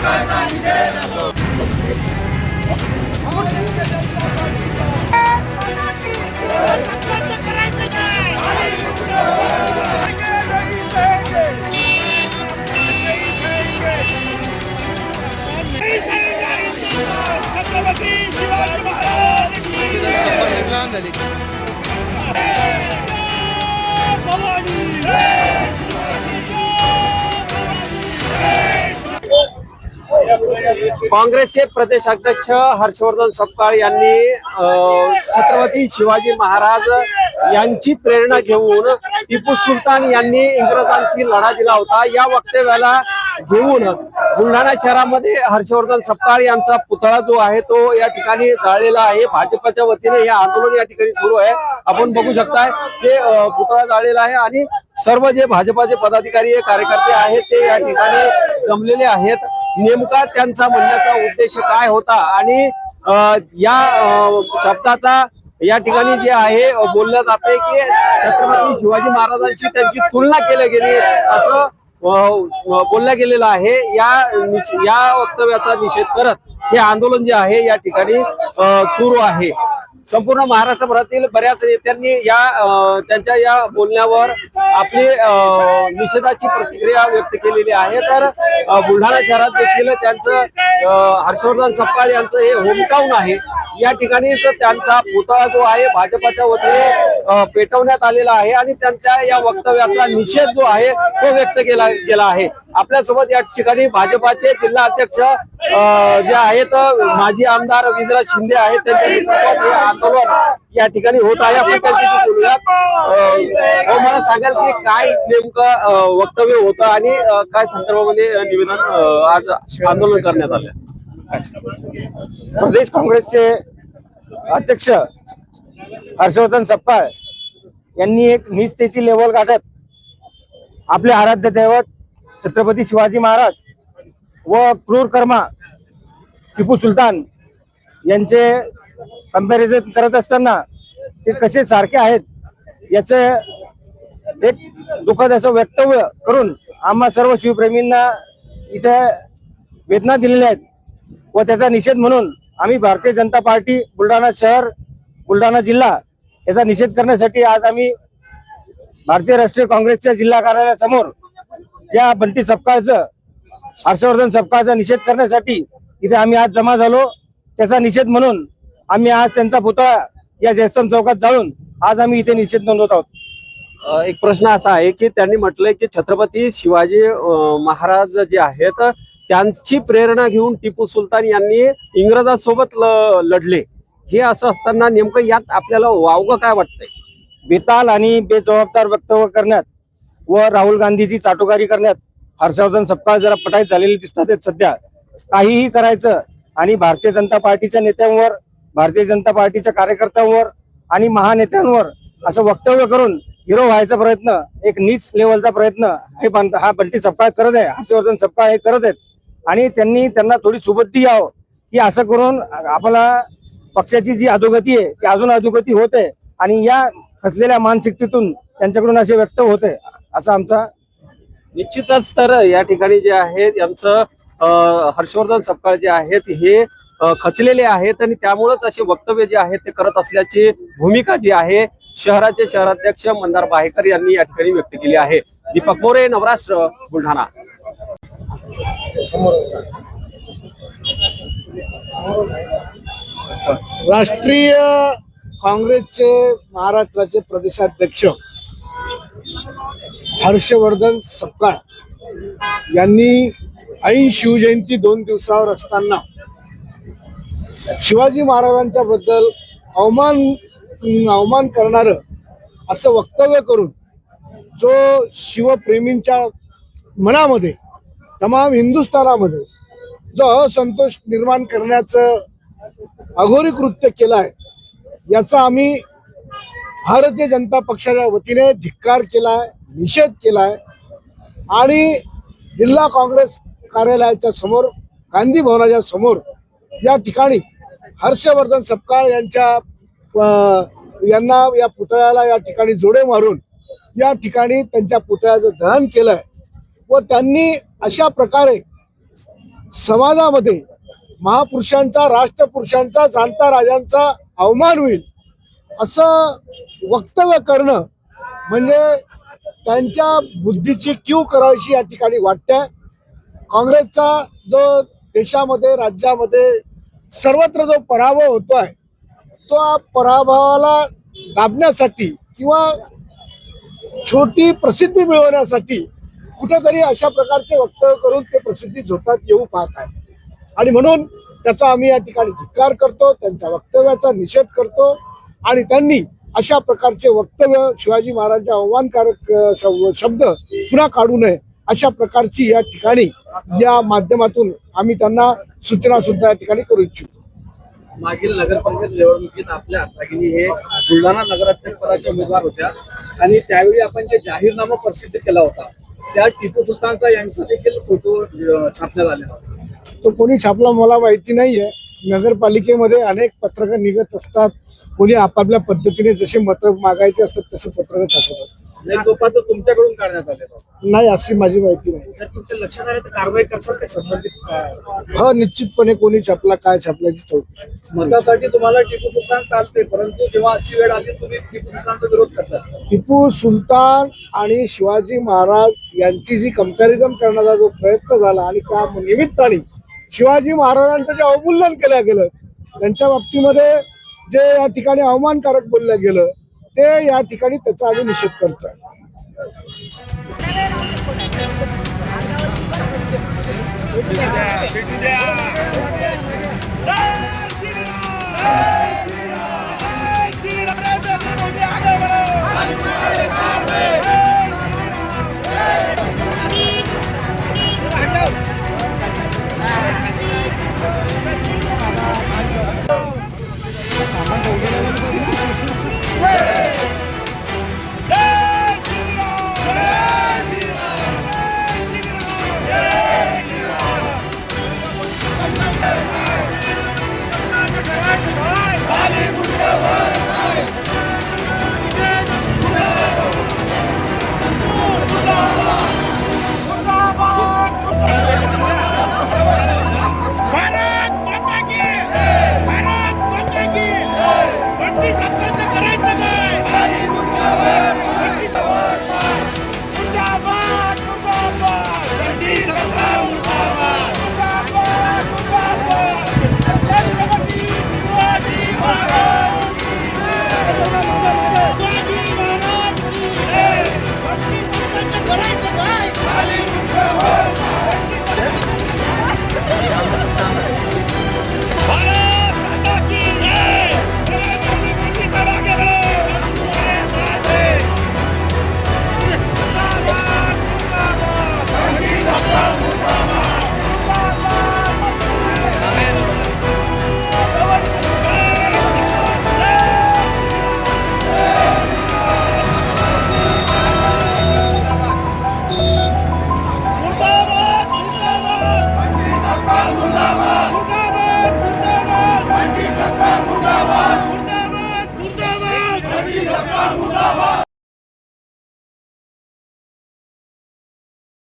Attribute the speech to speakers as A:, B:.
A: छत्रपती शिवाजी महाराज की
B: काँग्रेसचे प्रदेशाध्यक्ष हर्षवर्धन सपकाळ यांनी छत्रपती शिवाजी महाराज यांची प्रेरणा घेऊन टिपू सुलतान यांनी इंग्रजांशी लढा दिला होता या वक्तव्याला घेऊन बुलढाणा शहरामध्ये हर्षवर्धन सपकाळ यांचा पुतळा जो आहे तो या ठिकाणी जाळलेला आहे। भाजपच्या वतीने हे आंदोलन या ठिकाणी सुरू आहे। आपण बघू शकताय ते पुतळा जाळलेला आहे आणि सर्व जे भाजपाचे पदाधिकारी कार्यकर्ते आहेत ते या ठिकाणी जमलेले आहेत। नेमका त्यांचा म्हणण्याचा उद्देश काय होता आणि या शब्दाचा या ठिकाणी जे आहे बोललं जाते की छत्रपती शिवाजी महाराजांशी त्यांची तुलना केली गेली असं बोललं गेलेलं आहे। या वक्तव्याचा निषेध करत हे आंदोलन जे आहे या ठिकाणी सुरू आहे। संपूर्ण महाराष्ट्रभरातील बऱ्याच नेत्यांनी त्यांच्या या बोलण्यावर आपली निषेधाची प्रतिक्रिया व्यक्त केलेली आहे। तर बुलढाणा शहरात देखील त्यांचं हर्षवर्धन सपकाळ यांचं हे होमटाऊन आहे। या ठिकाणी त्यांचा पुतळा जो आहे भाजपच्या वतीने पेटवण्यात आलेला आहे आणि त्यांच्या या वक्तव्याचा निषेध जो आहे तो व्यक्त केला गेला आहे। आपल्यासोबत या ठिकाणी भाजपाचे जिल्हा अध्यक्ष जे आहेत माजी आमदार रवींद्र शिंदे आहेत, त्यांच्या नेतृत्वात हे आंदोलन या ठिकाणी होत आहे। आपण त्यांच्याशी बोलूयात। मला सांगाल की काय नेमकं वक्तव्य होतं आणि काय संदर्भामध्ये निवेदन आज आंदोलन करण्यात आलं?
C: प्रदेश काँग्रेसचे अध्यक्ष हर्षवर्धन सपकाळ यांनी एक निष्ठेची लेवल गाठत आपले आराध्य दैवत छत्रपती शिवाजी महाराज व क्रूर कर्मा टिपू सुलतान यांचे कंपॅरिझन करत असताना ते कसे सारखे आहेत याचे एक दुःखद असं वक्तव्य करून आम्हा सर्व शिवप्रेमींना इथे वेदना दिलेल्या आहेत व त्याचा निषेध म्हणून आम्ही भारतीय जनता पार्टी बुलढाणा शहर बुलढाणा जिल्हा याचा निषेध करण्यासाठी आज आम्ही भारतीय राष्ट्रीय काँग्रेसच्या जिल्हा कार्यालयासमोर या बंटी सपकाळचं हर्षवर्धन सपकाळचा निषेध करण्यासाठी इथे आम्ही आज जमा झालो। त्याचा निषेध म्हणून आम्ही आज त्यांचा पुतळा या जयस्तंभ चौकात जाळून आज आम्ही इथे निषेध नोंदवत आहोत।
B: एक प्रश्न असा आहे की त्यांनी म्हटलंय की छत्रपती शिवाजी महाराज जे आहेत त्यांची प्रेरणा घेऊन टिपू सुलतान यांनी इंग्रजांसोबत लढले। हे असं असताना नेमकं यात आपल्याला वावगं काय वाटतंय?
C: बेताल आणि बेजबाबदार वक्तव्य करण्यात व राहुल गांधीची चाटोकारी करण्यात हर्षवर्धन सपकाळ जरा पटाईत झालेले दिसतात आहेत। सध्या काहीही करायचं आणि भारतीय जनता पार्टीच्या नेत्यांवर, भारतीय जनता पार्टीच्या कार्यकर्त्यांवर आणि महानेत्यांवर असं वक्तव्य करून हिरो व्हायचा प्रयत्न, एक नीच लेवलचा प्रयत्न हा बंटी सपकाळ करत आहे, हर्षवर्धन सपकाळ हे करत आहेत। आणि त्यांना थोडी सुबुद्धी यावं की असं करून आपला पक्षाची जी अधोगती आहे ती अजून अधोगती होते आणि या खचलेल्या मानसिकतेतून त्यांच्याकडून असे व्यक्त होते असा आमचा
B: निश्चितच। तर या ठिकाणी जे आहे यांचं हर्षवर्धन सपकाळ जे आहेत हे खचलेले आहेत आणि त्यामुळेच असे वक्तव्य जे आहेत ते करत असल्याची भूमिका जी आहे शहराचे शहराध्यक्ष मंदार बाहेकर यांनी या ठिकाणी व्यक्त केली आहे। दीपक मोरे, नवराष्ट्र, बुलढाणा।
D: राष्ट्रीय काँग्रेसचे महाराष्ट्राचे प्रदेशाध्यक्ष हर्षवर्धन सपकाळ यांनी ऐन शिवजयंती 2 दिवसावर असताना शिवाजी महाराजांच्या बद्दल अवमान करणारं असं वक्तव्य करून जो शिवप्रेमींच्या मनामध्ये, तमाम हिंदुस्थानामध्ये जो असंतोष निर्माण करण्याचं अघोरी कृत्य केलं आहे याचा आम्ही भारतीय जनता पक्षाच्या वतीने धिक्कार केला आहे, निषेध केला आहे आणि जिल्हा काँग्रेस कार्यालयाच्या समोर, गांधी भवनाच्या समोर या ठिकाणी हर्षवर्धन सपकाळ यांना या पुतळ्याला या ठिकाणी जोडे मारून या ठिकाणी त्यांच्या पुतळ्याचं दहन केलंय व त्यांनी अशा प्रकारे समाजामध्ये महापुरुषांचा, राष्ट्रपुरुषांचा, जाणता राजांचा अवमान होईल असं वक्तव्य करणं म्हणजे त्यांच्या बुद्धीची कीव करावीशी या ठिकाणी वाटते. काँग्रेसचा जो देशामध्ये, राज्यामध्ये सर्वत्र जो पराभव होतोय तो पराभवाला दाबण्यासाठी किंवा छोटी प्रसिद्धी मिळवण्यासाठी कुठेतरी अशा प्रकारचे वक्तव्य करून ते प्रसिद्धी झोतात येऊ पाहत आहे. आणि म्हणून त्याचा आम्ही या ठिकाणी धिक्कार करतो, त्यांच्या वक्तव्याचा निषेध करतो आणि त्यांनी अशा प्रकारचे वक्तव्य, शिवाजी महाराजांचे अवमानकारक शब्द पुन्हा काढू नये अशा प्रकारची या ठिकाणी या माध्यमातून आम्ही त्यांना सूचना सुद्धा या ठिकाणी करू इच्छितो.
B: मागील नगरपंचायत निवडणुकीत आपल्या भगिनी हे बुलढाणा नगराध्यक्ष पदाच्या उमेदवार होत्या आणि त्यावेळी आपण जे जाहीरनामा प्रसिद्ध केला होता त्या टिपू सुलतानचा यांचा देखील फोटो छापण्यात आलेला होता.
D: तो कोणी छापला मला माहिती नाहीये. नगरपालिकेमध्ये अनेक पत्रकं निघत असतात, कोणी आपापल्या पद्धतीने जसे मतं मागायचे असतात तसे पत्रकं छापतात.
B: नाही, तो पात्र तुमच्याकडून काढण्यात आलेला होता.
D: नाही अशी माझी माहिती नाही.
B: जर तुमच्या लक्षात आलं तर कारवाई करसाल का संबंधित?
D: हा, निश्चितपणे कोणी छापला, काय छापल्याची चौकशी.
B: मतासाठी तुम्हाला टिपू सुलतान चालते, परंतु जेव्हा अशी वेळ आली तुम्ही टिपू सुलतानचा विरोध करता.
D: टिपू सुलतान आणि शिवाजी महाराज यांची जी कंपॅरिझन करण्याचा जो प्रयत्न झाला आणि त्या निमित्ताने शिवाजी महाराजांचं जे अवमूल्यन केलं गेलं, त्यांच्या बाबतीमध्ये जे या ठिकाणी अवमानकारक बोललं गेलं ते या ठिकाणी त्याचा आम्ही निषेध करतोय.
A: जय श्रीराम.